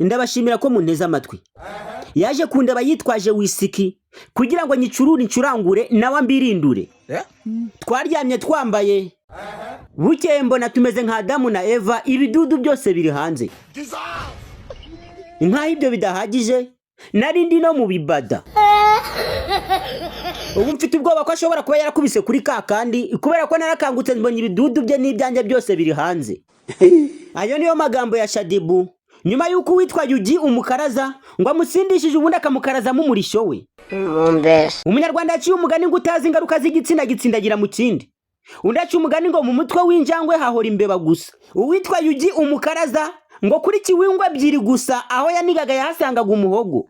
ndabashimira ko munteze amatwi. Yaje kundeba yitwaje wisiki kugira ngo nyicurure incurangure nawe ambirindure. Twaryamye twambaye. Bukeye mbona tumeze nka Adamu na Eva, ibidudu byose biri hanze. Nkaho ibyo bidahagije, narindi no mu bibada. Ubu mfite ubwoba ko ashobora kuba yarakubise kuri kandi kubera ko narakangutse mbonye ibidudu bye n'ibyanjye byose biri hanze. Ayo niyo magambo ya Shadibu nyuma yuko witwa Yugi umukaraza ngo amutsindishije ubundi akamukaraza mu murisho we. Umunyarwanda yaciye umugani ngo utazi ingaruka z'igitsina gitsindagira mu kindi. Undi aciye umugani ngo mu mutwe w'injangwe hahora imbeba gusa. Uwitwa Yugi umukaraza ngo kuri kiwingwa byiri gusa aho yanigaga yahasangaga umuhogo.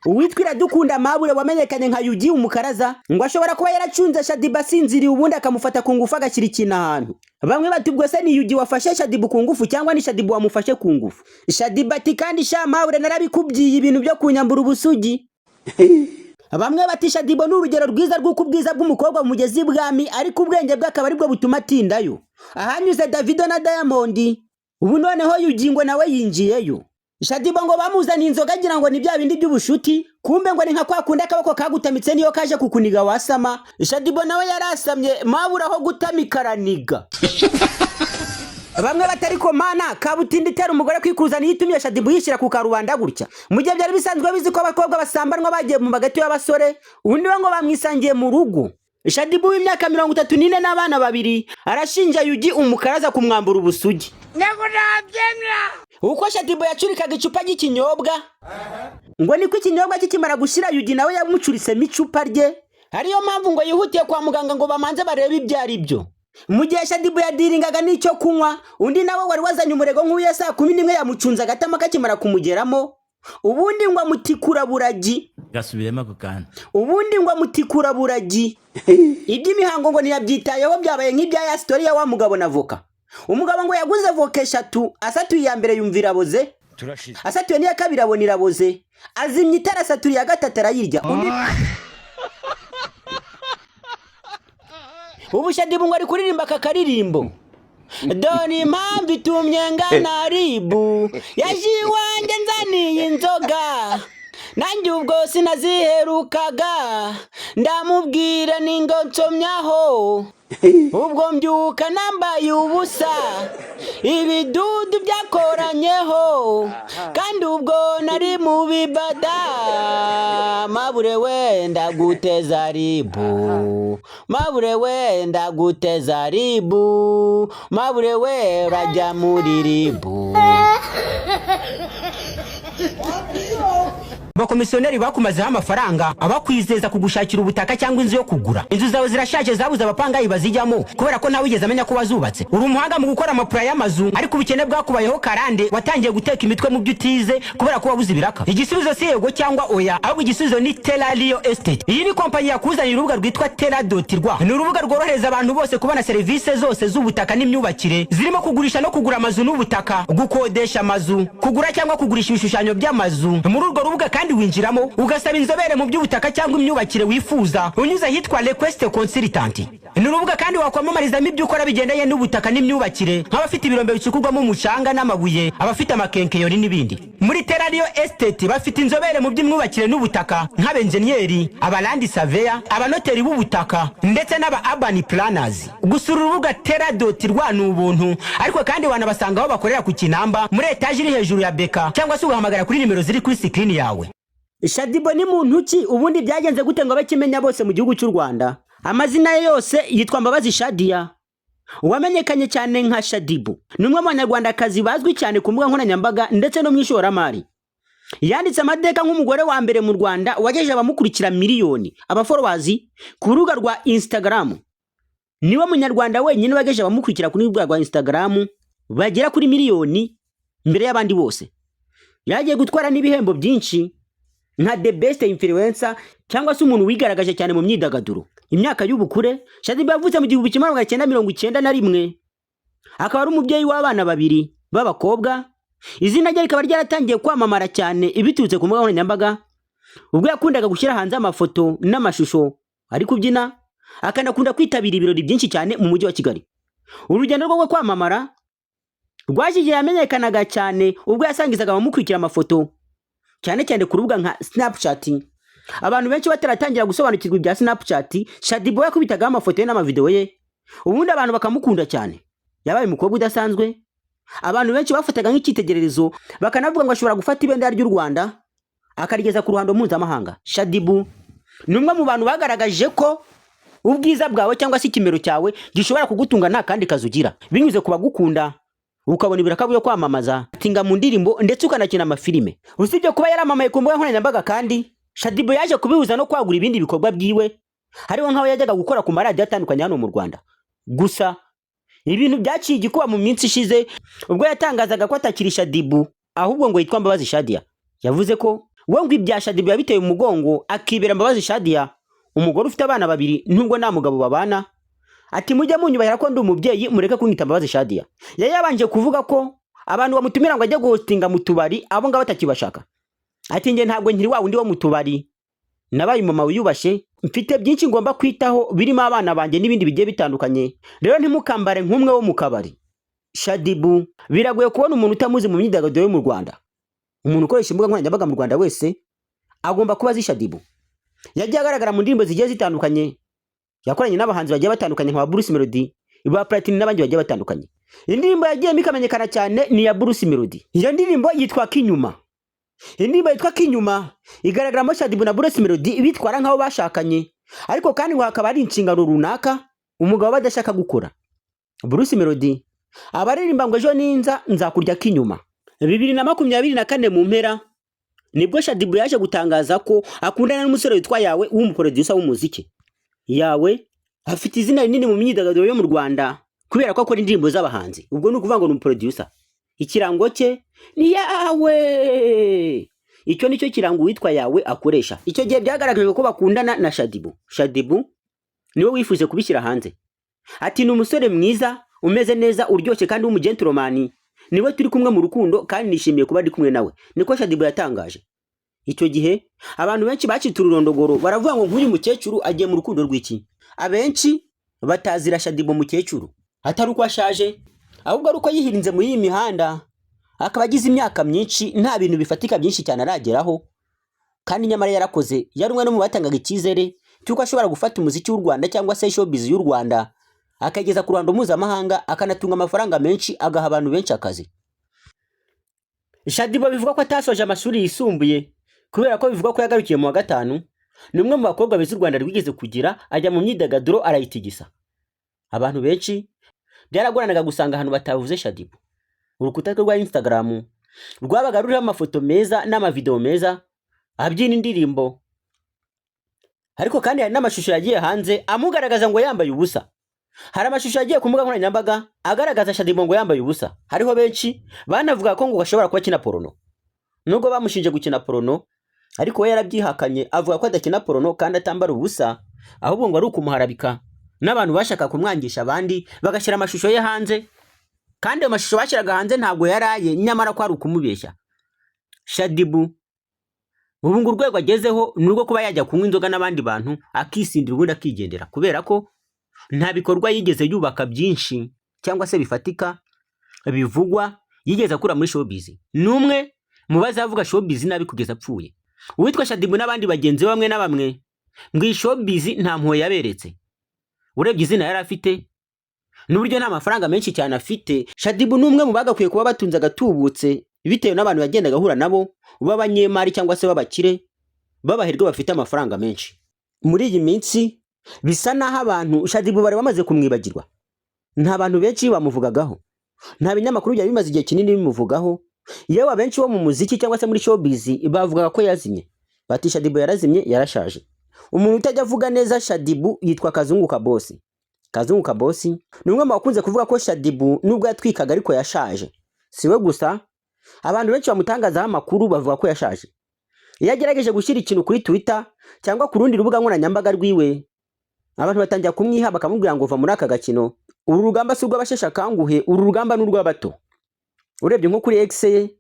Uwitwa Iradukunda Mabure wamenyekanye nka Yugi umukaraza ngo ashobora kuba yaracunze Shadibu asinziriye ubundi akamufata ku ngufu agashyira ikintu ahantu. Bamwe bati ubwo se ni Yugi wafashe Shadibu ku ngufu cyangwa ni Shadibu wamufashe ku ngufu. Shadibu ati kandi sha Mabure narabikubyiye ibintu byo kunyambura ubusugi. Bamwe bati Shadibu ni urugero rwiza rw'uko ubwiza bw'umukobwa mugezi bwami ariko ubwenge bwe akaba aribwo butuma atindayo. Ahanyuze Davido na Diamond, ubu noneho Yugi ngo nawe yinjiyeyo. Shadibu ngo bamuzana inzoga agira ngo ni bya bindi by'ubushuti, kumbe ngo ni nka kwa kundi akaboko kagutamitse niyo kaje kukuniga wasama. Shadibu nawe yarasamye Mabura aho gutamikaranika. Bamwe batari ko mana kabutindi tera umugore kwikuzana yitumye Shadibu yishira ku karubanda gutya. Mu gihe byari bisanzwe bizi ko abakobwa basambanwa bagiye mu magati y'abasore, ubundi ngo bamwisangiye mu rugo. Shadibu w'imyaka 34 n'abana babiri arashinja Yugi umukaraza kumwambura ubusugi. Nego nabyemera. Uko Shadibu yacurikaga icupa ry'ikinyobwa ngo niko ikinyobwa kikimara gushira Yugi nawe yamucurise micupa rye, ariyo mpamvu ngo yihutiye kwa muganga ngo bamanze barebe ibyari byo. Mu gihe Shadibu yadiringaga n'icyo kunywa, undi nawe wari wazanye umurego nk'uya saa 11 yamucunza agatama kakimara kumugeramo, ubundi ngo amutikura buragi gasubiremo kukana. Ubundi ngo amutikura buragi. Iby'imihango ngo ntiyabyitayeho, byabaye nk'ibya ya story ya wa mugabo na voka. Umugabo ngo yaguze voka 3, asatuye ya mbere yumvira boze, asatuye niya kabiri abonira boze, azimye itara asatuye ya gatatu arayirya. Ubu Shadibu ngo ari kuririmba kakaririmbo. Doni impamvu itumye ngana ribu yajiwanjye nzaniye inzoga, nanjye ubwo sinaziherukaga ndamubwira ningo nsomyaho, ubwo mbyuka nambaye ubusa ibidudu byakoranyeho, kandi ubwo nari mu bibada. Mabure wenda guteza ribu, Mabure wenda guteza ribu, Mabure we urajya muri ribu. Bakomisiyoneri bakumazeho amafaranga abakwizeza kugushakira ubutaka cyangwa inzu yo kugura. Inzu zawe zirashaje zabuze abapangayi bazijyamo kubera ko nawe wigeze amenya ko bazubatse. Uri umuhanga mu gukora amapura y'amazu ariko ubukene bwakubayeho karande, watangiye guteka imitwe mu byo utize kubera ko wabuze ibiraka. Igisubizo si yego cyangwa oya, ahubwo igisubizo ni Terra Real Estate. Iyi ni kompanyi yakuzanira urubuga rwitwa Terra.rwa. Ni urubuga rworohereza abantu bose kubona serivisi zose z'ubutaka n'imyubakire zirimo kugurisha no kugura amazu n'ubutaka, gukodesha amazu, kugura cyangwa kugurisha ibishushanyo by'amazu. Muri urwo rubuga kandi winjiramo ugasaba inzobere mu by'ubutaka cyangwa imyubakire wifuza unyuze hitwa Request Consultant. Ni urubuga kandi wakwamamarizamo ibyo ukora bigendanye n'ubutaka n'imyubakire, nk'abafite ibirombe bicukurwamo umucanga n'amabuye, abafite amakenkeyori n'ibindi. Muri Terra Real Estate bafite inzobere mu by'imyubakire n'ubutaka nk'abenjeniyeri, abalandi surveyor, abanoteri b'ubutaka ndetse n'aba urban planners. Gusura urubuga Terra.rwa ni ubuntu, ariko kandi wanabasanga aho bakorera ku Kinamba muri etage iri hejuru ya Beka, cyangwa se ugahamagara kuri nimero ziri kuri screen yawe. Shadibu ni muntu ki? Ubundi byagenze gute ngo bakimenya bose mu gihugu cy'u Rwanda? Amazina ye yose yitwa Mbabazi Shadia, wamenyekanye cyane nka Shadibu. Ni umwe mu Banyarwandakazi bazwi cyane ku mbuga nkoranyambaga ndetse no mu ishoramari. Yanditse amateka nk'umugore wa mbere mu Rwanda wagejeje abamukurikira miliyoni abafollowers ku rubuga rwa Instagram. Niwe munyarwanda wenyine wagejeje abamukurikira kuri rubuga rwa Instagram bagera kuri miliyoni mbere y'abandi bose. Yagiye gutwara n'ibihembo byinshi nka The Best Influencer cyangwa se umuntu wigaragaje cyane mu myidagaduro. Imyaka y'ubukure, Shadibu yavutse mu 1991, akaba ari umubyeyi w'abana babiri b'abakobwa. Izina rye rikaba ryaratangiye kwamamara cyane ibiturutse ku mbuga nkoranyambaga, ubwo yakundaga gushyira hanze amafoto n'amashusho ari kubyina, akanakunda kwitabira ibirori byinshi cyane mu mujyi wa Kigali. Urugendo rwo kwamamara Rwakigere yamenyekanaga cyane ubwo yasangizaga abamukurikira amafoto cyane cyane ku rubuga nka Snapchat. Abantu benshi bataratangira gusobanukirwa ibya Snapchat, Shaddy Boo yakubitagaho amafoto ye n'amavideo ye, ubundi abantu bakamukunda cyane. Yabaye umukobwa udasanzwe, abantu benshi bafataga nk'icyitegererezo, bakanavuga ngo ashobora gufata ibendera ry'u Rwanda akarigeza ku ruhando mpuzamahanga. Shaddy Boo ni umwe mu bantu bagaragaje ko ubwiza bwawe cyangwa se ikimero cyawe gishobora kugutunga nta kandi kazi ugira, binyuze ku bagukunda ukabona ibiraka byo kwamamaza, tinga mu ndirimbo ndetse ukanakina amafilime. Usibye kuba yaramamaye ku mbuga nkoranyambaga kandi Shaddy Boo yaje kubihuza no kwagura ibindi bikorwa byiwe, hariho nkaho yajyaga gukora ku maradiyo atandukanye hano mu Rwanda. Gusa ibintu byaciye igikuba mu minsi ishize ubwo yatangazaga ko atakiri Shaddy Boo ahubwo ngo yitwa Mbabazi Shadia. Yavuze ko we ngo ibya Shaddy Boo yabiteye umugongo akibera Mbabazi Shadia, umugore ufite abana babiri nubwo nta mugabo babana. Ati mujye munyubahira ko ndi umubyeyi mureke kunyita Mbabazi Shadia. Yabanje kuvuga ko abantu bamutumira ngo ajye guhostinga mu tubari abo ngabo batakibashaka. Ati nge ntabwo nkiri wa wundi wo mu tubari, nabaye mama wiyubashe, mfite byinshi ngomba kwitaho birimo abana banjye n'ibindi bigiye bitandukanye, rero ntimukambare nk'umwe wo mu kabari. Shaddy Boo biragoye kubona umuntu utamuzi mu myidagaduro yo mu Rwanda. Umuntu ukoresha imbuga nkoranyambaga mu Rwanda wese agomba kuba azi Shaddy Boo. Yagiye agaragara mu ndirimbo zigiye zitandukanye, yakoranye n'abahanzi bagiye batandukanye nka Bruce Melody, ba Platini n'abandi bagiye batandukanye. Indirimbo yagiye ikamenyekana cyane ni ya Bruce Melody. Iyo ndirimbo yitwa Kinyuma. Indirimbo yitwa Kinyuma igaragaramo Shaddy Boo na Bruce Melody bitwara nkaho bashakanye, ariko kandi ngo hakaba ari inshingano runaka umugabo badashaka gukora. Bruce Melody abaririmba ngo ejo ninza nzakurya Kinyuma. 2024 mu mpera nibwo Shaddy Boo yaje gutangaza ko akundana n'umusore witwa Yawe w'umuproducer w'umuziki. Yawe afite izina rinini mu myidagaduro yo mu Rwanda kubera ko akora indirimbo z'abahanzi. Ubwo ni ukuvuga ngo ni umuproducer. Ikirango cye ni Yawe. Icyo nicyo kirango witwa Yawe akoresha. Icyo gihe byagaragaje ko bakundana na Shaddy Boo. Shaddy Boo niwe wifuje kubishyira hanze. Ati ni umusore mwiza, umeze neza, uryoshye kandi w'umugentleman. Niwe turi kumwe mu rukundo kandi nishimiye kuba ndi kumwe nawe. Niko Shaddy Boo yatangaje. Icyo gihe abantu benshi bacitse ururondogoro baravuga ngo nk'uyu mukecuru agiye mu rukundo rw'iki. Abenshi batazira Shaddy Boo mukecuru atari uko ashaje, ahubwo ari uko yihirinze muri iyi mihanda akaba agize imyaka myinshi nta bintu bifatika byinshi cyane arageraho, kandi nyamara yarakoze. Yari umwe no mu batangaga icyizere cyuko ashobora gufata umuziki w'u Rwanda cyangwa se showbiz y'u Rwanda akageza ku ruhando mpuzamahanga, akanatunga amafaranga menshi, agaha abantu benshi akazi. Shaddy Boo bivuga ko atasoje amashuri yisumbuye kubera ko bivuga ko yagarukiye mu wa gatanu. Ni umwe mu bakobwa beza u Rwanda rwigeze kugira, ajya mu myidagaduro arayitigisa. Abantu benshi byaragoranaga gusanga ahantu batavuze Shaddy Boo. Urukuta rwa Instagram rwabaga ruriho amafoto meza n'amavideo meza abyina indirimbo, ariko kandi hari n'amashusho yagiye hanze amugaragaza ngo yambaye ubusa. Hari amashusho yagiye ku mbuga nkoranyambaga agaragaza Shaddy Boo ngo yambaye ubusa. Hariho benshi banavuga ko ngo gashobora kuba kina porno. Nubwo bamushinje gukina porno, ariko we yarabyihakanye avuga ko adakina porno kandi atambara ubusa, ahubwo ngo ari ukumuharabika n'abantu bashaka kumwangisha abandi bagashyira amashusho ye hanze, kandi ayo mashusho bashyiraga hanze ntabwo yaraye, nyamara ko ari ukumubeshya. Shaddy Boo ubu ngo urwego agezeho ni urwo kuba yajya kunywa inzoga n'abandi bantu akisindira ubundi akigendera, kubera ko nta bikorwa yigeze yubaka byinshi cyangwa se bifatika bivugwa yigeze akura muri showbiz. Numwe mu bazavuga showbiz nabi kugeza apfuye. Uwitwa Shaddy Boo n'abandi bagenzi bamwe na bamwe ngo showbiz nta mpuhwe yaberetse. Urebye izina yari afite n'uburyo nta mafaranga menshi cyane afite, Shaddy Boo numwe mu bagakwiye kuba batunze agatubutse bitewe n'abantu yagendaga ahura nabo b'abanyemari cyangwa se b'abakire babaherwe bafite amafaranga menshi. Muri iyi minsi bisa naho abantu Shaddy Boo bari bamaze kumwibagirwa. Nta bantu benshi bamuvugagaho, nta binyamakuru byari bimaze igihe kinini bimuvugaho. Yewe abenshi bo mu muziki cyangwa se muri showbiz bavugaga ko yazimye, bati Shaddy Boo yarazimye, yarashaje. Umuntu utajya avuga neza Shaddy Boo yitwa Kazungu Kabosi. Kazungu Kabosi ni umwe mu bakunze kuvuga ko Shaddy Boo nubwo yatwikaga ariko yashaje. Siwe gusa, abantu benshi bamutangazaho amakuru bavuga ko yashaje. Iyo agerageje gushyira ikintu kuri Twitter cyangwa ku rundi rubuga nkoranyambaga rwiwe, abantu batangira kumwiha bakamubwira ngo va muri aka gakino, uru rugamba si urw'abasheshe akanguhe, uru rugamba ni urw'abato. Urebye nko kuri X ye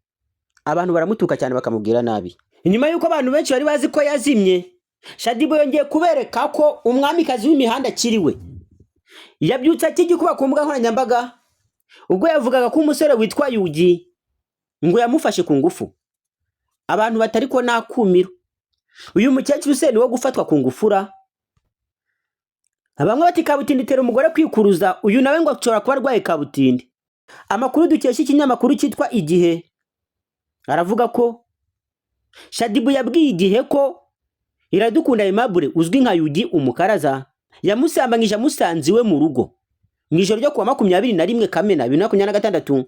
abantu baramutuka cyane bakamubwira nabi. Inyuma yuko abantu benshi bari bazi ko yazimye, Shaddy Boo yongeye kubereka ko umwamikazi w'imihanda kiriwe. Yabyutse akigikuba ku mbuga nkoranyambaga ubwo yavugaga ko umusore witwa Yugi ngo yamufashe ku ngufu. Abantu batari ko nakumiro, uyu mukecuru se ni wo gufatwa ku ngufura? Bamwe bati kabutindi itera umugore kwikuruza, uyu nawe ngo ashobora kuba arwaye kabutindi. Amakuru dukesha ikinyamakuru cyitwa Igihe aravuga ko Shadibu yabwiye Igihe ko Iradukunda Aimable uzwi nka Yugi umukaraza yamusambanyije amusanze iwe mu rugo mu ijoro ryo kuwa 21 Kamena 2026.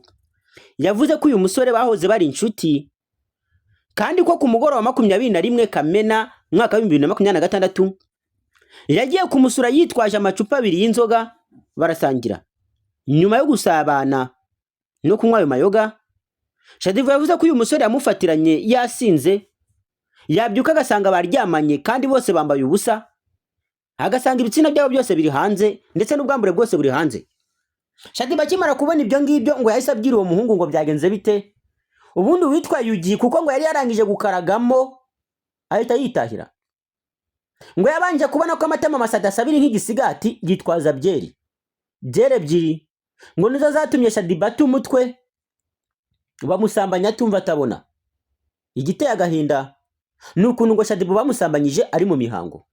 Yavuze ko uyu musore bahoze bari inshuti kandi ko ku mugoroba wa 21 Kamena mwaka wa 2026 yagiye kumusura yitwaje amacupa 2 y'inzoga barasangira. Nyuma yo gusabana no kunywa ayo mayoga, Shadibu yavuze ko uyu musore yamufatiranye yasinze, yabyuka agasanga baryamanye kandi bose bambaye ubusa, agasanga ibitsina byabo byose biri hanze ndetse n'ubwambure bwose buri hanze. Shadibu akimara kubona ibyo ngibyo ngo yahise abwira uwo muhungu ngo byagenze bite. Ubundi witwa Yugi kuko ngo yari yarangije gukaragamo ahita yitahira. Ngo yabanje kubona ko amatama masada sabiri nk'igisigati yitwaza byeri ebyiri ngo nizo zatumye Shadibu ata umutwe bamusambanya atumva atabona. Igiteye agahinda nukuntu ngo Shadibu bamusambanyije ari mu mihango.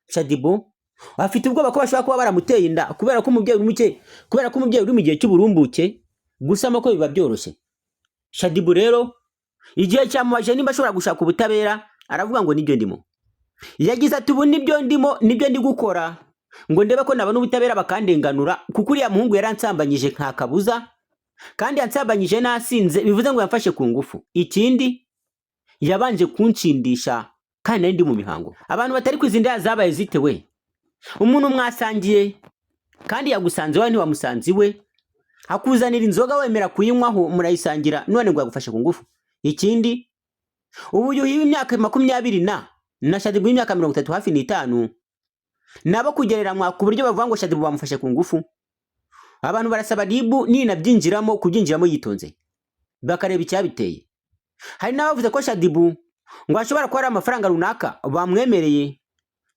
Shadibu afite ubwoba ko bashobora kuba baramuteye inda kubera ko umubyeyi uri mu gihe cy'uburumbuke, gusama ko biba byoroshye. Shadibu rero igihe cyamubaje nimba ashobora gushaka ubutabera, aravuga ngo nibyo ndimo. Yagize ati ubu nibyo ndimo, nibyo ndi gukora ngo ndebe ko nabona ubutabera bakandenganura, kuko uriya muhungu yaransambanyije nta kabuza kandi yansambanyije nasinze, bivuze ngo yamfashe ku ngufu. Ikindi yabanje kunshindisha kandi nari ndi mu mihango. Abantu batari kwizinda zabaye zitewe. Umuntu mwasangiye kandi yagusanze wawe ntiwamusanze iwe, akuzanira inzoga wemera kuyinywaho murayisangira, none ngo yagufashe ku ngufu. Ikindi ubu yuhiwe imyaka 20 na Shadibu y'imyaka 30 hafi n'itanu, nabo kugereranywa ku buryo bavuga ngo Shadibu bamufashe ku ngufu. Abantu barasaba ribu ninabyinjiramo kubyinjiramo yitonze bakareba icyabiteye. Hari n'abavuze ko Shadibu ngo ashobora kuba ari amafaranga runaka bamwemereye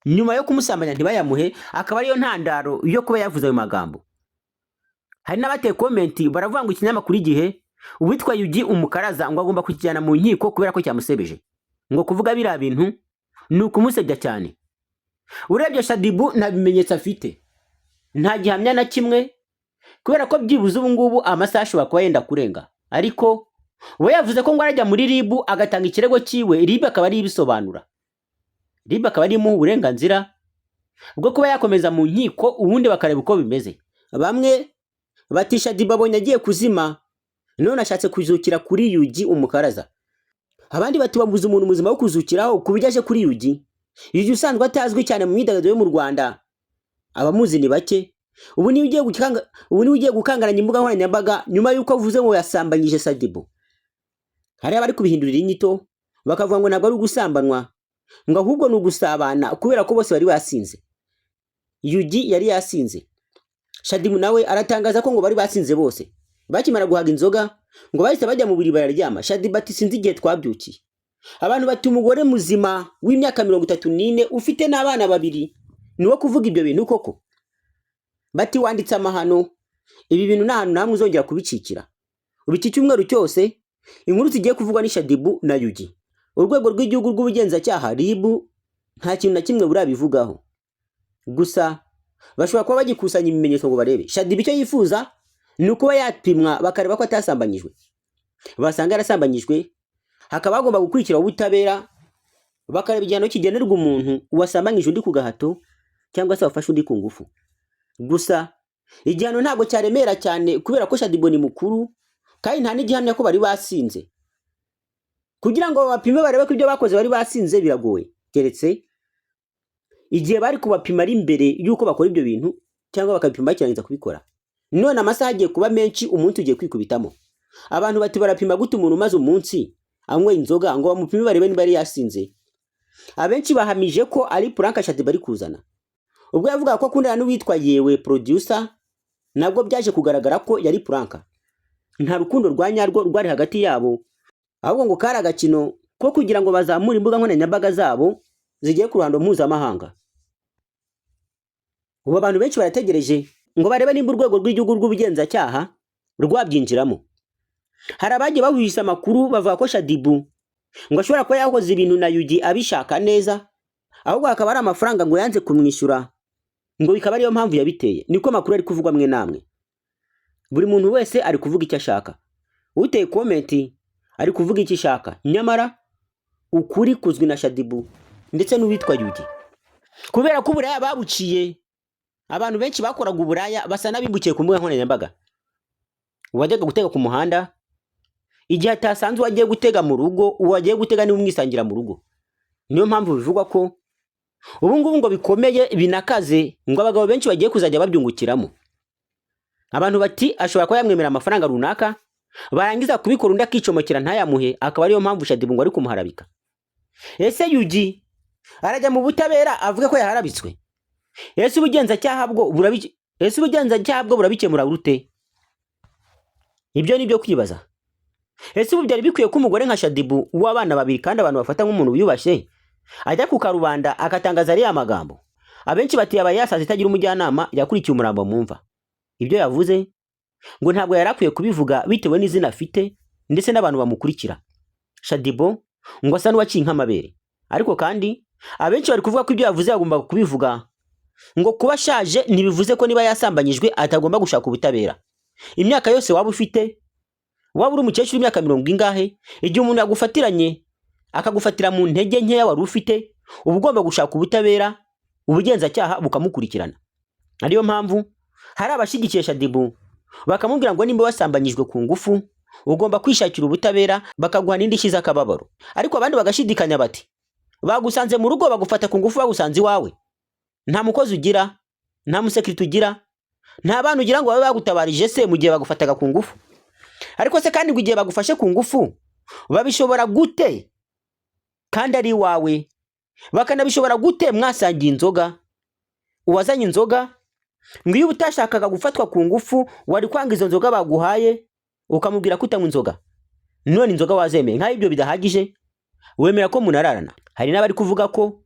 nyuma yo kumusambanya ntibayamuhe, akaba ariyo ntandaro yo kuba yavuze ayo magambo. Hari n'abateye komenti baravuga ngo ikinyamakuru Igihe uwitwa Yugi umukaraza ngo agomba kukijyana mu nkiko kubera ko cyamusebeje, ngo kuvuga biriya bintu ni ukumusebya cyane. Urebye Shadibu nta bimenyetso afite, nta gihamya na kimwe, kubera ko byibuze ubu ngubu amasaha ashobora kuba yenda kurenga. Ariko we yavuze ko ngo arajya muri ribu agatanga ikirego cyiwe, ribu akaba ari ibisobanura, ribu akaba ari mu uburenganzira bwo kuba yakomeza mu nkiko ubundi bakareba uko bimeze. Bamwe bati Shadibu abonye agiye kuzima none ashatse kuzukira kuri Yugi umukaraza. Abandi bati babuze umuntu muzima wo kuzukiraho kubijaje kuri Yugi. Yugi usanzwe atazwi cyane mu myidagaduro yo mu Rwanda, abamuzi ni bake. Ubu ni ugiye gukangaranya imbuga nkoranyambaga nyuma yuko avuze ngo yasambanyije Shadibu. Hari abari kubihindurira inyito bakavuga ngo ntabwo ari ugusambanwa, ngo ahubwo ni ugusabana kubera ko bose bari basinze. Yugi yari yasinze, Shadibu nawe aratangaza ko ngo bari basinze bose. Bakimara guhaga inzoga ngo bahise bajya mu buri bararyama. Shadibu ati sinzi igihe twabyukiye. Abantu bati umugore muzima w'imyaka 34 ufite n'abana 2 niwo kuvuga ibyo bintu koko? Bati wanditse amahano, ibi bintu nta hantu namwe uzongera kubicikira. Ubu iki cyumweru cyose inkuru zigiye kuvugwa ni Shadibu na Yugi. Urwego rw'igihugu rw'ubugenzacyaha ribu nta kintu na kimwe burabivugaho, gusa bashobora kuba bagikusanya ibimenyetso ngo barebe. Shadibu icyo yifuza ni ukuba yapimwa bakareba ko atasambanyijwe. Basanga yarasambanyijwe, hakaba hagomba gukurikiraho ubutabera bakareba igihano kigenerwa umuntu wasambanyije undi ku gahato cyangwa se wafashe undi ku ngufu. Gusa igihano ntabwo cyaremera cyane kubera ko Shadibu ni mukuru kandi nta n'igihamya ko bari basinze. Kugira ngo bapime barebe ko ibyo bakoze bari basinze biragoye, keretse igihe bari kubapima ari imbere yuko bakora ibyo bintu cyangwa bakabipima bakirangiza kubikora. None amasaha agiye kuba menshi, umuntu ugiye kwikubitamo. Abantu bati barapima gute umuntu umaze umunsi anywe inzoga ngo bamupime barebe niba yari yasinze? Abenshi bahamije ko ari prank Shadibu ari kuzana. Ubwo yavuga ko akundana n'uwitwa Yewe producer, nabwo byaje kugaragara ko yari prank. Nta rukundo rwa nyarwo rwari hagati yabo, ahubwo ngo kari agakino ko kugira ngo bazamure imbuga nkoranyambaga zabo zigiye ku ruhando mpuzamahanga. Ubu abantu benshi barategereje ngo barebe nimba urwego rw'igihugu rw'ubugenzacyaha rwabyinjiramo. Hari abagiye bahwisa amakuru bavuga ko Shadibu ngo ashobora kuba yakoze ibintu na Yugi abishaka neza, ahubwo hakaba ari amafaranga ngo yanze kumwishyura, ngo bikaba ariyo mpamvu yabiteye. Niko makuru ari kuvugwa mwe namwe. Buri muntu wese ari kuvuga icyo ashaka, uteye komenti ari kuvuga icyo ashaka, nyamara ukuri kuzwi na Shadibu ndetse n'uwitwa Yugi. Kubera ko uburaya babuciye, abantu benshi bakoraga uburaya basa n'abimbukiye ku mbuga nkoranyambaga. Uwajyaga gutega ku muhanda, igihe atasanzwe wagiye gutega mu rugo, uwagiye gutega ni umwisangira mu rugo. Niyo mpamvu bivugwa ko ubu ngubu ngo bikomeye binakaze, ngo abagabo benshi bagiye kuzajya babyungukiramo. Abantu bati ashobora kuba yamwemera amafaranga runaka, barangiza kubikora undi akicomokera ntayamuhe, akaba ariyo mpamvu Shadibu ngo ari kumuharabika. Ese Yugi arajya mu butabera avuga ko yaharabitswe? Ese ubugenzacyaha bwo burabikemura urute? Ibyo ni byo kwibaza. Ese ubu byari bikwiye ko umugore nka Shadibu w'abana babiri kandi abantu bafata nk'umuntu wiyubashye ajya ku karubanda akatangaza ariya magambo? Abenshi bati yaba yasaze itagira umujyanama yakurikiye umurambo mumva. Ibyo yavuze ngo ntabwo yarakwiye kubivuga bitewe n'izina afite ndetse n'abantu bamukurikira. Shadibu ngo asa n'uwaciye nk'amabere. Ariko kandi abenshi bari kuvuga ko ibyo yavuze yagomba kubivuga, ngo kuba ashaje ntibivuze ko niba yasambanyijwe atagomba gushaka ubutabera. Imyaka yose waba ufite, waba uri umukecuru imyaka 40 igihe umuntu yagufatiranye akagufatira mu ntege nkeya wari ufite, uba ugomba gushaka ubutabera, ubugenzacyaha bukamukurikirana. Ariyo mpamvu hari abashyigikiye Shadibu bakamubwira ngo nimba wasambanyijwe ku ngufu ugomba kwishakira ubutabera bakaguha n'indishyi z'akababaro. Ariko abandi bagashidikanya bati bagusanze mu rugo bagufata ku ngufu bagusanze iwawe, nta mukozi ugira, nta musekirite ugira, nta bantu ugira ngo babe bagutabarije se mu gihe bagufataga ku ngufu. Ariko se kandi ngo igihe bagufashe ku ngufu babishobora gute kandi ari wawe? Bakanabishobora gute mwasangiye inzoga? Uwazanye inzoga ngo iyo utashakaga gufatwa ku ngufu wari kwanga izo nzoga baguhaye ukamubwira ko utanywa inzoga, none inzoga wazemeye. Nka ibyo bidahagije wemera ko munararana. Hari n'abari kuvuga ko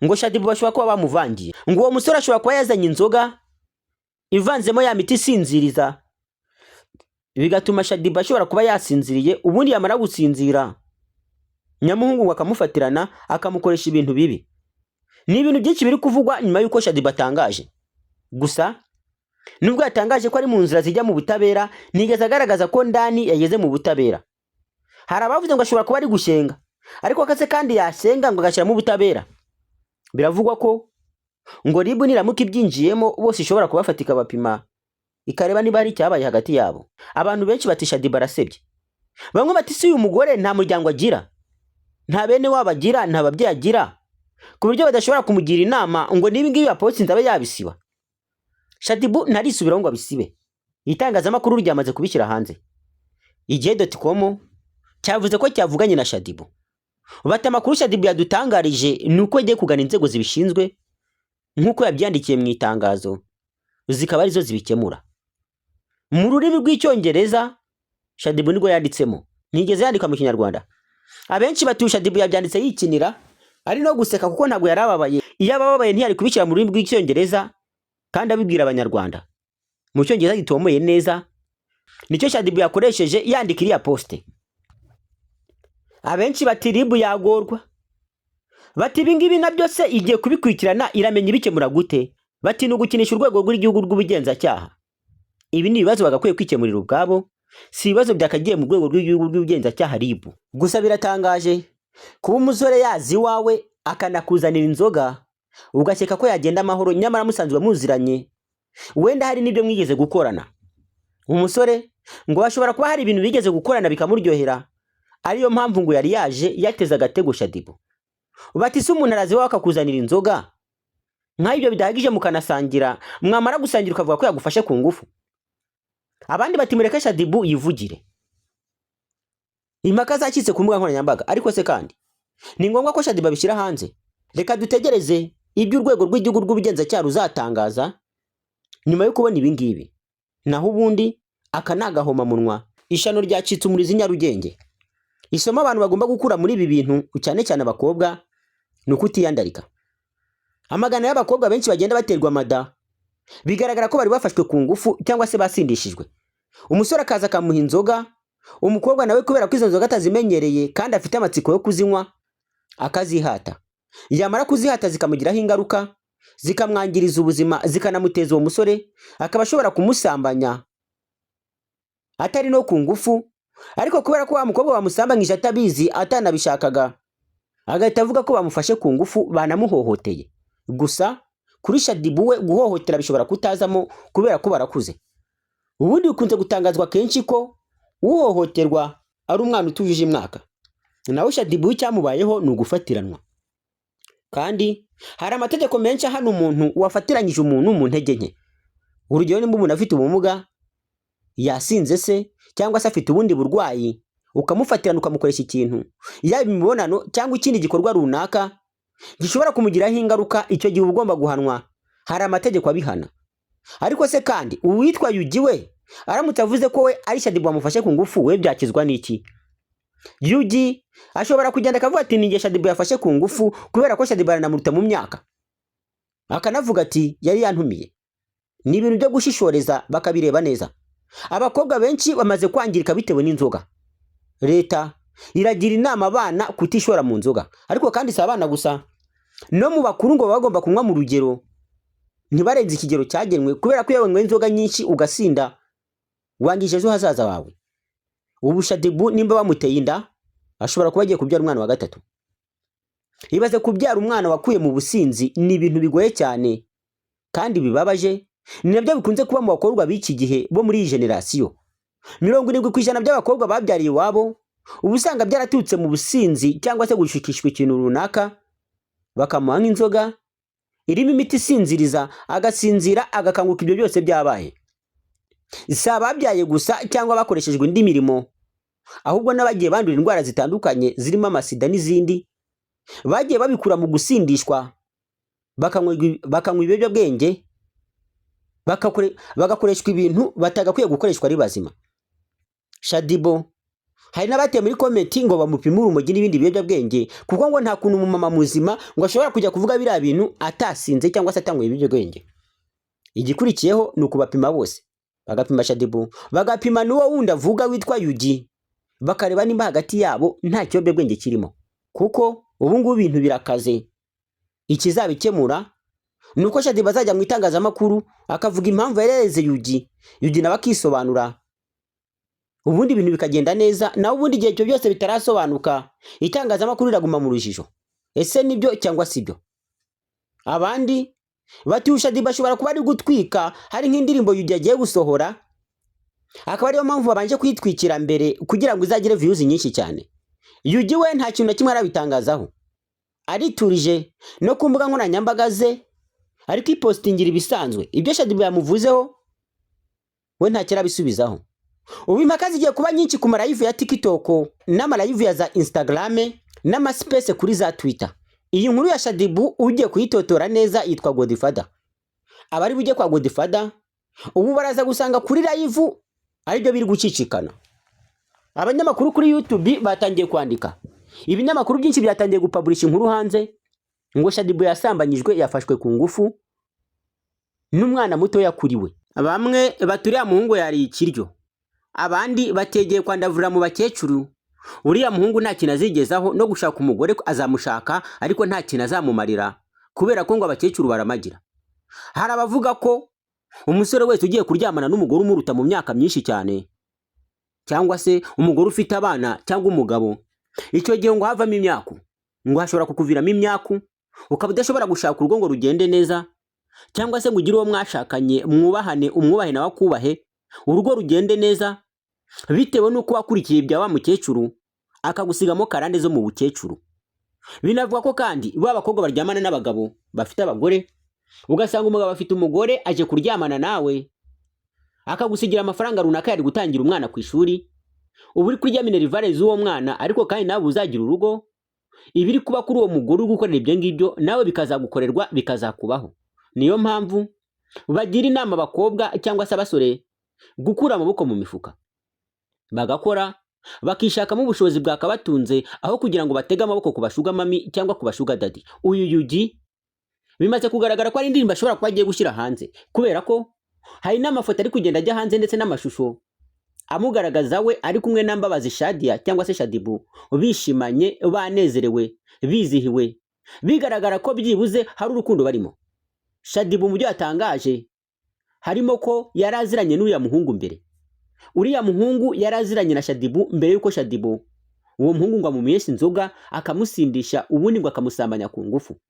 ngo Shadibu bashobora kuba bamuvangiye, ngo uwo musore ashobora kuba yazanye inzoga ivanzemo ya miti isinziriza, bigatuma Shadibu ashobora kuba yasinziriye, ubundi yamara gusinzira nyamuhungu akamufatirana akamukoresha ibintu bibi. Ni ibintu byinshi biri kuvugwa nyuma y'uko Shadibu atangaje. Gusa nubwo yatangaje ko ari mu nzira zijya mu butabera, nigeze agaragaza ko ndani yageze mu butabera. Hari abavuze ngo ashobora kuba ari gushenga, ariko akase kandi yashenga ngo agashyira mu butabera. Biravugwa ko ngo ribu niramuka ibyinjiyemo bose ishobora kubafatika bapima ikareba niba hari icyabaye hagati yabo. Abantu benshi bati Shadibu arasebye. Bamwe bati si uyu mugore nta muryango agira, nta bene wabo agira, nta babyeyi agira, ku buryo badashobora kumugira inama ngo niba ngibi yaposti ndabe yabisiba. Shadibu ntarisubiraho ngo abisibe. Itangazamakuru ryamaze kubishyira hanze. Igihe.com cyavuze ko cyavuganye na Shadibu. Bati amakuru Shadibu yadutangarije nuko yagiye kugana inzego zibishinzwe nkuko yabyandikiye mu itangazo, zikaba arizo zibikemura. Mu rurimi rw'icyongereza Shadibu nibwo yanditsemo, nigeze yandika mu Kinyarwanda. Abenshi bati Shadibu yabyanditse yikinira ari no guseka kuko ntabwo yarababaye. Iyo ababaye ntiyari kubishyira mu rurimi rw'icyongereza kandi abibwira abanyarwanda mu cyongereza gitomoye neza. Nicyo Shadibu yakoresheje yandika iriya poste. Abenshi bati ribu yagorwa, bati ibingibi nabyo se igiye kubikurikirana iramenye ibikemura gute? Bati nugukinisha urwego rw'igihugu rw'ubugenzacyaha. Ibi ni ibibazo bagakwiye kwikemurira ubwabo, si ibibazo byakagiye mu rwego rw'igihugu rw'ubugenzacyaha ribu. Gusa biratangaje kuba umusore yazi wawe akanakuzanira inzoga ugakeka ko yagenda amahoro, nyamara musanzwe muziranye, wenda hari n'ibyo mwigeze gukorana. Umusore ngo ashobora kuba hari ibintu bigeze gukorana bikamuryohera, ariyo mpamvu ngo yari yaje yateza agatego Shadibu. Bati se umuntu arazi wawe akakuzanira inzoga nk'ibyo bidahagije mukanasangira, mwamara gusangira ukavuga ko yagufashe ku ngufu? Abandi bati mureke Shadibu yivugire. Impaka zacitse ku mbuga nkoranyambaga. Ariko se kandi ni ngombwa ko Shadibu abishyira hanze? Reka dutegereze ibyo urwego rw'igihugu rw'ubugenzacyaha ruzatangaza nyuma yo kubona ibi ngibi. Naho ubundi aka nagahoma munwa, ishano ryacitse umurizi Nyarugenge. Isomo abantu bagomba gukura muri ibi bintu, cyane cyane abakobwa, nuko utiyandarika. Amagana y'abakobwa benshi bagenda baterwa amada bigaragara ko bari bafashwe ku ngufu cyangwa se basindishijwe. umusore akaza akamuha inzoga, umukobwa nawe kubera ko izo nzoga atazimenyereye kandi afite amatsiko yo kuzinywa akazihata, yamara kuzihata zikamugiraho ingaruka, zikamwangiriza ubuzima, zikanamuteza uwo musore akaba ashobora kumusambanya atari no ku ngufu, ariko kubera ko wa mukobwa bamusambanyije atabizi atanabishakaga, agahita avuga ko bamufashe ku ngufu banamuhohoteye. Gusa kuri Shadibu we guhohotera bishobora kutazamo kubera ko barakuze. Ubundi bikunze gutangazwa kenshi ko uhohoterwa ari umwana utujuje imyaka, nawe Shadibu icyamubayeho ni ugufatiranwa. Kandi hari amategeko menshi hano umuntu wafatiranyije umuntu mu ntege nke. Urugero nimba umuntu afite ubumuga, yasinze se cyangwa se afite ubundi burwayi, ukamufatirana ukamukoresha ikintu, yaba imibonano cyangwa ikindi gikorwa runaka gishobora kumugiraho ingaruka, icyo gihe ugomba guhanwa. Hari amategeko abihana. Ariko se kandi uwitwa Yugi we aramutse avuze ko we ari Shadibu wamufashe ku ngufu, we byakizwa n'iki? Yugi ashobora kugenda akavuga ati ninjye Shadibu yafashe ku ngufu kubera ko Shadibu aranamuruta mu myaka, akanavuga ati yari yantumiye. Ni ibintu byo gushishoreza bakabireba neza. Abakobwa benshi bamaze kwangirika bitewe n'inzoga. Leta iragira inama abana kutishora mu nzoga, ariko kandi si abana gusa, no mu bakuru ngo bagomba kunywa mu rugero, ntibarenze ikigero cyagenwe, kubera ko iyo wanywe inzoga nyinshi ugasinda wangije ejo hazaza wawe. Ubu Shadibu nimba bamuteye inda, ashobora kuba agiye kubyara umwana wa gatatu. Ibaze kubyara umwana wakuye mu businzi, ni ibintu bigoye cyane kandi bibabaje. Ni nabyo bikunze kuba mu bakobwa b'iki gihe bo muri iyi generasiyo. 70% by'abakobwa babyariye iwabo ubu usanga byaraturutse mu businzi cyangwa se gushikishwa ikintu runaka, bakamuha nk'inzoga irimo imiti isinziriza, agasinzira agakanguka. Ibyo byose byabaye si ababyaye gusa cyangwa bakoreshejwe indi mirimo, ahubwo n'abagiye bandura indwara zitandukanye zirimo amasida n'izindi, bagiye babikura mu gusindishwa, bakanywa ibiyobyabwenge, bagakoreshwa ibintu batagakwiye gukoreshwa ari bazima. Shadibu hari n'abateye muri komenti ngo bamupime urumogi n'ibindi biyobyabwenge, kuko ngo nta kuntu umumama muzima ngo ashobora kujya kuvuga biriya bintu atasinze cyangwa se atanyweye ibiyobyabwenge. Igikurikiyeho ni ukubapima bose, bagapima Shadibu, bagapima n'uwo wundi avuga witwa Yugi, bakareba nimba hagati yabo nta kiyobyabwenge kirimo, kuko ubu ngubu ibintu birakaze. Ikizabikemura ni uko Shadibu azajya mu itangazamakuru akavuga impamvu yareze Yugi nawe akisobanura, ubundi ibintu bikagenda neza. Nawe ubundi igihe cyo byose bitarasobanuka, itangazamakuru iraguma mu rujijo, ese nibyo cyangwa sibyo. Abandi bati Shadibu ashobora kuba ari gutwika, hari nk'indirimbo Yugi agiye gusohora, akaba ariyo mpamvu babanje kwitwikira mbere kugira ngo izagire views nyinshi cyane. Yugi we nta kintu na kimwe arabitangazaho, ariturije no ku mbuga nkoranyambaga ze, ariko ipostingira ibisanzwe. Ibyo Shadibu yamuvuzeho we nta kirabisubizaho. Ubu impaka zigiye kuba nyinshi ku live ya TikTok n'amalive ya za Instagram n'amaspace kuri za Twitter. Iyi nkuru ya Shadibu ugiye kuyitotora neza yitwa Godfather. Abari bujye kwa Godfather ubu baraza gusanga kuri live aribyo biri gucicikana. Abanyamakuru kuri YouTube batangiye kwandika, ibinyamakuru byinshi byatangiye gupublish inkuru hanze ngo Shadibu yasambanyijwe, yafashwe ku ngufu n'umwana muto yakuriwe. Bamwe baturiya muhungu yari ikiryo, abandi bategeye kwandavura mu bakecuru. Uriya muhungu nta kintu azigezaho, no gushaka umugore azamushaka ariko nta kintu azamumarira, kubera ko ngo abakecuru baramagira. Hari abavuga ko umusore wese ugiye kuryamana n'umugore umuruta mu myaka myinshi cyane, cyangwa se umugore ufite abana cyangwa umugabo, icyo gihe ngo havamo imyaku, ngo hashobora kukuviramo imyaku, ukaba udashobora gushaka urugo ngo rugende neza, cyangwa se ngo ugire uwo mwashakanye mwubahane, umwubahe nawe akubahe, urugo rugende neza, bitewe n'uko wakurikiye ibya wa mukecuru akagusigamo karande zo mu bukecuru. Binavuga ko kandi b'abakobwa baryamana n'abagabo bafite abagore, ugasanga umugabo afite umugore aje kuryamana nawe, akagusigira amafaranga runaka yari gutangira umwana ku ishuri, ubu uri kurya minerivare z'uwo mwana, ariko kandi nawe uzagira urugo. Ibiri kuba kuri uwo mugore uri gukorera ibyo ngibyo nawe bikazagukorerwa, bikazakubaho. Niyo mpamvu bagira inama abakobwa cyangwa se abasore gukura amaboko mu mifuka, bagakora bakishakamo ubushobozi bwakabatunze, aho kugira ngo batege amaboko ku bashuga mami cyangwa ku bashuga daddy. Uyu Yugi bimaze kugaragara ko ari indirimbo ashobora kuba agiye gushyira hanze, kubera ko hari n'amafoto ari kugenda ajya hanze ndetse n'amashusho amugaragaza we ari kumwe na Mbabazi Shadia cyangwa se Shadibu bishimanye, banezerewe, bizihiwe, bigaragara ko byibuze hari urukundo barimo. Shadibu mu byo yatangaje harimo ko yaraziranye n'uriya muhungu mbere. Uriya muhungu yaraziranye na Shadibu mbere yuko Shadibu uwo muhungu ngo amumyeshe inzoga akamusindisha, ubundi ngo akamusambanya ku ngufu.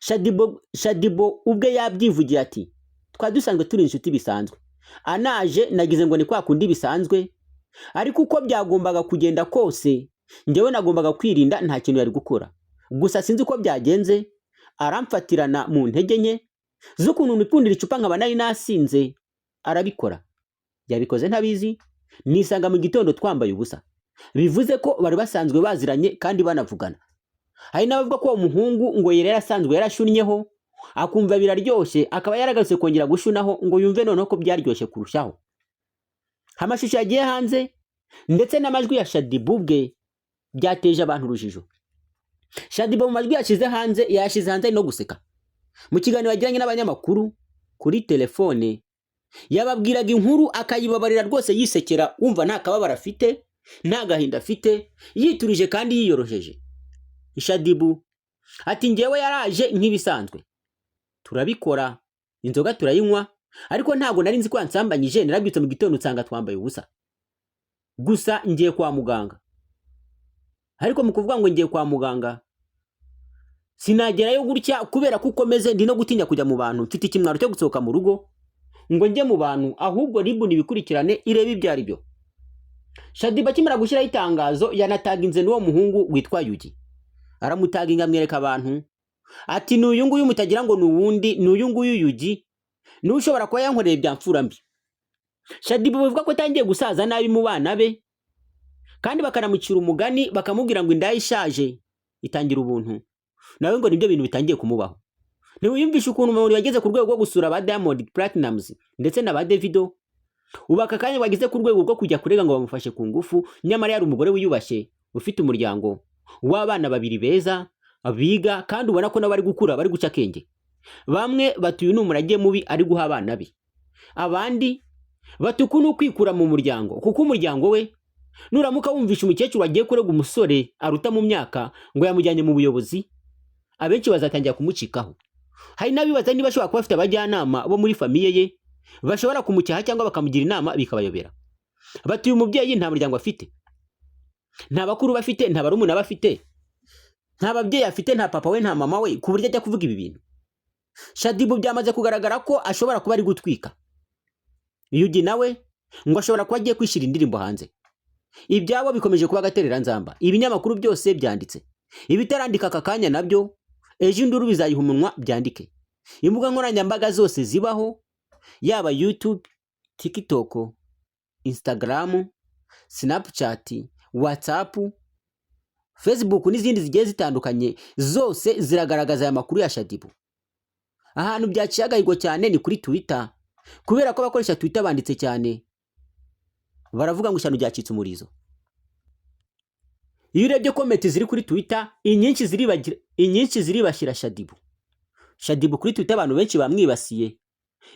Shadibu ubwe yabyivugiye ati twadusanzwe turi inshuti bisanzwe, anaje nagize ngo ni kwa kundi bisanzwe, ariko uko byagombaga kugenda kose njyewe nagombaga kwirinda, nta kintu yari gukora. Gusa sinzi uko byagenze, aramfatirana mu ntege nke z'ukuntu nipundira icupa nkaba nari nasinze, arabikora. Yabikoze ntabizi, nisanga mu gitondo twambaye ubusa. Bivuze ko bari basanzwe baziranye kandi banavugana. Hari n'abavuga ko uwo muhungu ngo yari asanzwe yarashunnyeho, akumva biraryoshye, akaba yaragarutse kongera gushunaho ngo yumve noneho ko byaryoshye kurushaho. Amashusho yagiye hanze ndetse n'amajwi ya Shadibu bwe byateje abantu urujijo. Shadibu mu majwi yashize hanze no guseka. Mu kiganiro yagiranye n'abanyamakuru kuri telefone, yababwiraga inkuru akayibabarira rwose yisekera, wumva nta kababara afite, nta gahinda afite, yiturije kandi yiyoroheje. Shadibu ati njyewe yaraje nk'ibisanzwe, turabikora, inzoga turayinywa, ariko ntabwo nari nzi ko yansambanyije. Narabyutse mu gitondo nsanga twambaye ubusa, gusa ngiye kwa muganga. Ariko mu kuvuga ngo ngiye kwa muganga sinagerayo gutya kubera ko ukomeze ndi no gutinya kujya mu bantu, mfite ikimwaro cyo gusohoka mu rugo ngo njye mu bantu, ahubwo RIB nibikurikirane irebe ibyo ari byo. Shadibu akimara gushyiraho itangazo yanataginze n'uwo muhungu witwa Yugi, aramutaginga amwereka abantu ati n'uyu nguyu mutagira ngo n'uwundi, n'uyu nguyu Yugi n'ushobora kuba yankoreye bya mfura mbi. Shadibu bivuga ko atangiye gusaza nabi mu bana be, kandi bakanamucira umugani bakamubwira ngo inda ishaje itangira ubuntu, nawe ngo nibyo bintu bitangiye kumubaho. Ntiwiyumvishe ukuntu umuntu yageze ku rwego rwo gusura ba Diamond Platnumz ndetse na ba Davido, ubaka kanya wagize ku rwego rwo kujya kurega ngo bamufashe ku ngufu, nyamara yari umugore wiyubashye ufite umuryango w'abana 2 beza biga kandi ubona ko nabo bari gukura, bari guca akenge. Bamwe batuye n'umurage mubi ari guha abana be, abandi batuku no kwikura mu muryango, kuko umuryango we nuramuka wumvisha umukecuru wagiye kurega umusore aruta mu myaka ngo yamujyanye mu buyobozi, abenshi bazatangira kumucikaho. Hari nabibaza niba ashobora kuba afite abajyanama bo muri famiye ye bashobora kumucyaha cyangwa bakamugira inama bikabayobera. Batuye umubyeyi nta muryango afite, nta bakuru bafite, nta barumuna bafite, nta babyeyi afite, nta papa we nta mama we, ku buryo ajya kuvuga ibi bintu. Shadibu byamaze kugaragara ko ashobora kuba ari gutwika. Yugi nawe ngo ashobora kuba agiye kwishira indirimbo hanze. Ibyabo bikomeje kuba gaterera nzamba, ibinyamakuru byose byanditse, ibitarandika aka kanya nabyo ejo induru bizayiha umunwa byandike. Imbuga nkoranyambaga zose zibaho, yaba YouTube, TikTok, Instagram, Snapchat, WhatsApp, Facebook n'izindi zigiye zitandukanye, zose ziragaragaza aya makuru ya Shadibu. Ahantu byaciye agahigo cyane ni kuri Twitter, kubera ko abakoresha Twitter banditse cyane, baravuga ngo ishyano ryacitse umurizo. Iyo urebye comment ziri kuri Twitter, inyinshi ziribashyira Shadibu. Shadibu kuri Twitter abantu benshi bamwibasiye.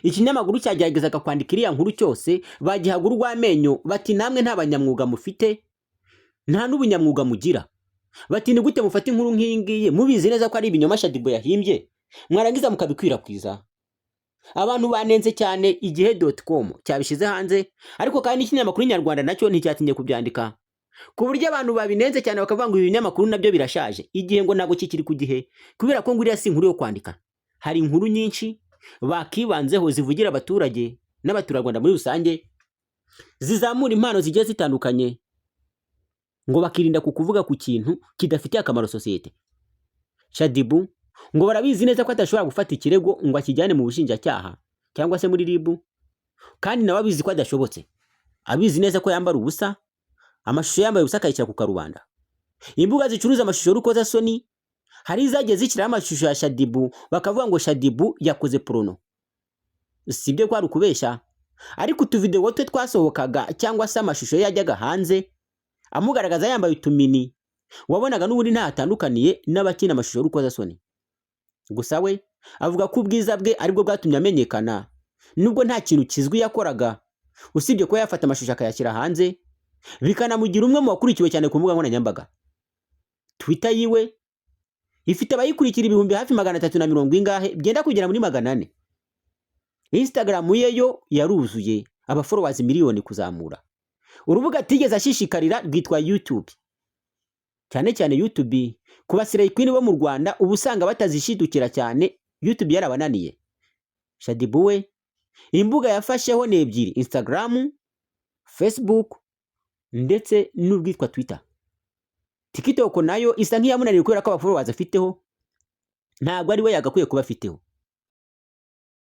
Ikinyamakuru cyageragezaga kwandika iriya nkuru cyose bagihagura urw'amenyo, bati namwe nta banyamwuga mufite, nta n'ubunyamwuga mugira. Bati ni gute mufata inkuru nk'iyi ngiyi mubizi neza ko ari ibinyoma Shadibu yahimbye, mwarangiza mukabikwirakwiza. Abantu banenze cyane igihe.com cyabishize hanze, ariko kandi ikinyamakuru Nyarwanda nacyo nticyatinye kubyandika, ku buryo abantu babinenze cyane bakavuga ngo ibinyamakuru nabyo birashaje. Igihe ngo ntago kikiri ku gihe, kubera ko nguriya si inkuru yo kwandika. Hari inkuru nyinshi bakibanzeho zivugira abaturage n'abaturarwanda muri rusange, zizamura impano zigiye zitandukanye, ngo bakirinda kukuvuga ku kintu kidafitiye akamaro sosiyete. Shadibu ngo barabizi neza ko atashobora gufata ikirego ngo akijyane mu bushinjacyaha cyangwa se muri RIB, kandi nawe abizi ko adashobotse. Abizi neza ko yambara ubusa, amashusho yambaye ubusa akayishyira ku karubanda. Imbuga zicuruza amashusho y'urukoza soni hari izagiye zishyiraho amashusho ya Shadibu bakavuga ngo Shadibu yakoze porno. Sibyo ko ari ukubeshya, ariko utuvideo twe twasohokaga cyangwa se amashusho yajyaga hanze amugaragaza yambaye utumini, wabonaga n'ubundi nta atandukaniye n'abakina amashusho y'urukoza soni. Gusa we avuga ko ubwiza bwe aribwo bwatumye amenyekana, nubwo nta kintu kizwi yakoraga, usibye ko yafata amashusho akayashyira hanze bikanamugira umwe mu bakurikiwe cyane ku mbuga nkoranyambaga. Twitter yiwe ifite abayikurikira ibihumbi hafi 340 ingahe byenda kugera muri 400. Instagram ye yo yaruzuye aba followers miliyoni kuzamura. Urubuga atigeze ashishikarira rwitwa YouTube. Cyane cyane YouTube ku basirayi queen bo mu Rwanda ubu usanga batazishidukira cyane, YouTube yarabananiye. Shaddy Boo we imbuga yafasheho ni ebyiri, Instagram, Facebook ndetse n'urwitwa Twitter. TikTok nayo isa nk'iyamunaniye kubera ko aba followers afiteho ntabwo ari we yagakwiye kuba afiteho.